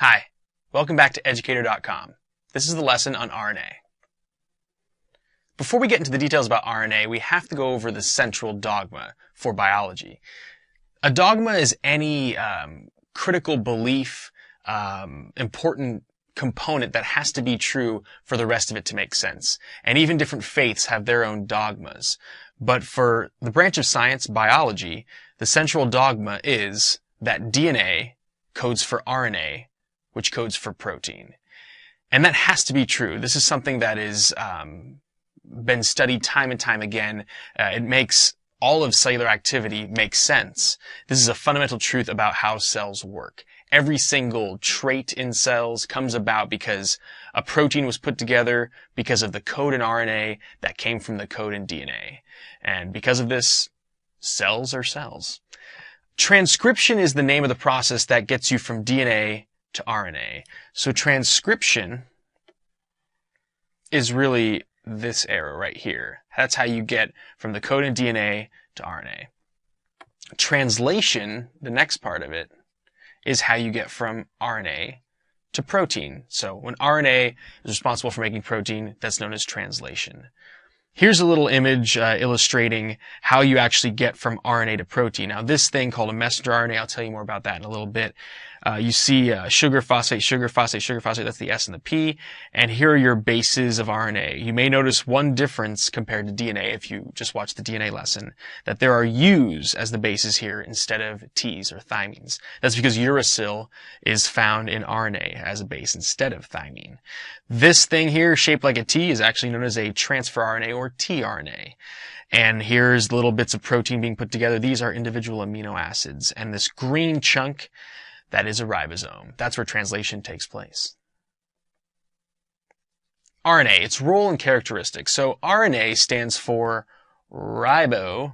Hi, welcome back to Educator.com. This is the lesson on RNA. Before we get into the details about RNA, we have to go over the central dogma for biology. A dogma is any critical belief, important component that has to be true for the rest of it to make sense. And even different faiths have their own dogmas. But for the branch of science, biology, the central dogma is that DNA codes for RNA, which codes for protein. And that has to be true. This is something that is been studied time and time again. It makes all of cellular activity make sense. This is a fundamental truth about how cells work. Every single trait in cells comes about because a protein was put together because of the code in RNA that came from the code in DNA. And because of this, cells are cells. Transcription is the name of the process that gets you from DNA to RNA. So transcription is really this arrow right here. That's how you get from the code in DNA to RNA. Translation, the next part of it, is how you get from RNA to protein. So when RNA is responsible for making protein, that's known as translation. Here's a little image illustrating how you actually get from RNA to protein. Now this thing called a messenger RNA, I'll tell you more about that in a little bit. You see sugar, phosphate, sugar, phosphate, sugar, phosphate, that's the S and the P. And here are your bases of RNA. You may notice one difference compared to DNA if you just watch the DNA lesson, that there are U's as the bases here instead of T's or thymines. That's because uracil is found in RNA as a base instead of thymine. This thing here, shaped like a T, is actually known as a transfer RNA or tRNA. And here's little bits of protein being put together. These are individual amino acids. And this green chunk, that is a ribosome. That's where translation takes place. RNA, its role and characteristics. So RNA stands for ribonucleic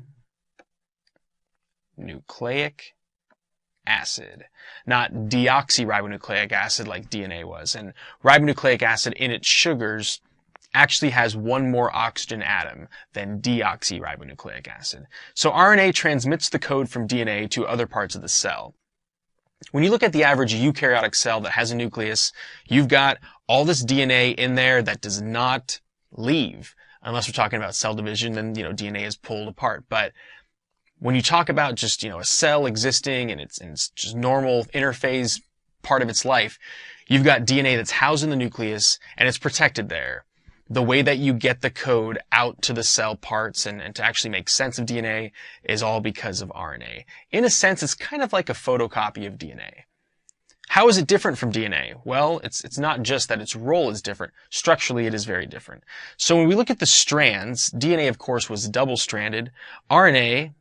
acid, not deoxyribonucleic acid like DNA was. And ribonucleic acid in its sugars actually has one more oxygen atom than deoxyribonucleic acid. So RNA transmits the code from DNA to other parts of the cell. When you look at the average eukaryotic cell that has a nucleus, you've got all this DNA in there that does not leave. Unless we're talking about cell division, then, DNA is pulled apart. But when you talk about just, a cell existing and it's just normal interphase part of its life, you've got DNA that's housed in the nucleus and it's protected there. The way that you get the code out to the cell parts and to actually make sense of DNA is all because of RNA. In a sense, it's kind of like a photocopy of DNA. How is it different from DNA? Well, it's not just that its role is different. Structurally, it is very different. So when we look at the strands, DNA, of course, was double-stranded. RNA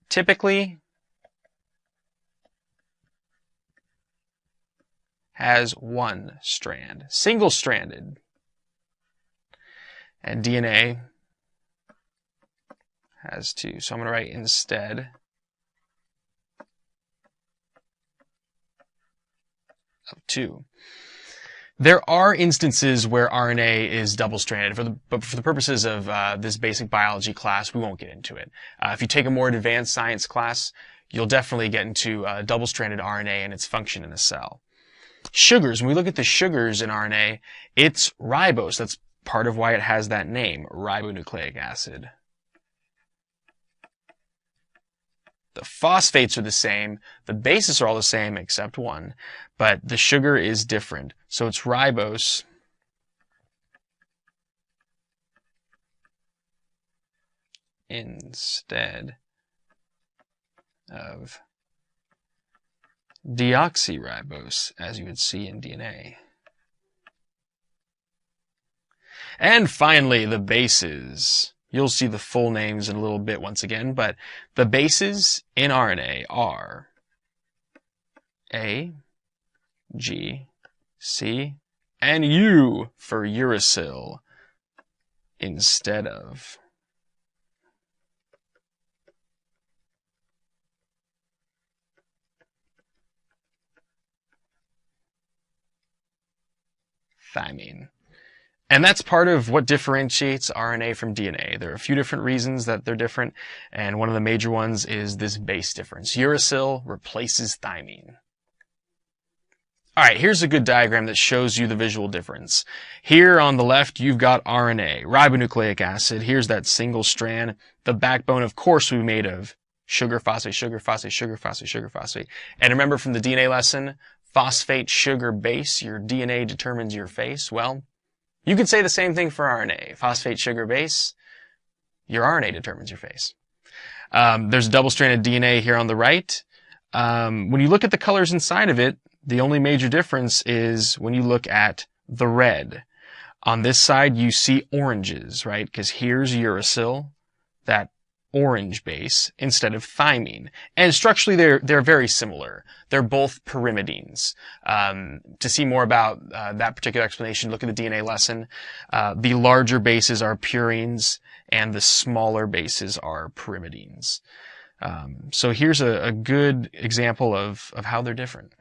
typically has one strand, single-stranded. And DNA has two. So I'm going to write instead of two. There are instances where RNA is double-stranded, but for the purposes of this basic biology class, we won't get into it. If you take a more advanced science class, you'll definitely get into double-stranded RNA and its function in a cell. Sugars, when we look at the sugars in RNA, it's ribose. That's part of why it has that name, ribonucleic acid. The phosphates are the same. The bases are all the same except one, but the sugar is different. So it's ribose instead of deoxyribose, as you would see in DNA. And finally, the bases. You'll see the full names in a little bit once again, but the bases in RNA are A, G, C, and U for uracil instead of thymine. And that's part of what differentiates RNA from DNA. There are a few different reasons that they're different, and one of the major ones is this base difference. Uracil replaces thymine. Alright, here's a good diagram that shows you the visual difference. Here on the left, you've got RNA, ribonucleic acid. Here's that single strand. The backbone, of course, we made of sugar, phosphate, sugar, phosphate, sugar, phosphate, sugar, phosphate. And remember from the DNA lesson, phosphate, sugar, base, your DNA determines your face. Well, you could say the same thing for RNA. Phosphate, sugar, base, your RNA determines your face. There's double-stranded DNA here on the right. When you look at the colors inside of it, the only major difference is when you look at the red. On this side, you see oranges, right? Because here's uracil, that orange base, instead of thymine. And structurally, they're very similar. They're both pyrimidines. To see more about that particular explanation, look at the DNA lesson. The larger bases are purines, and the smaller bases are pyrimidines. So here's a good example of how they're different.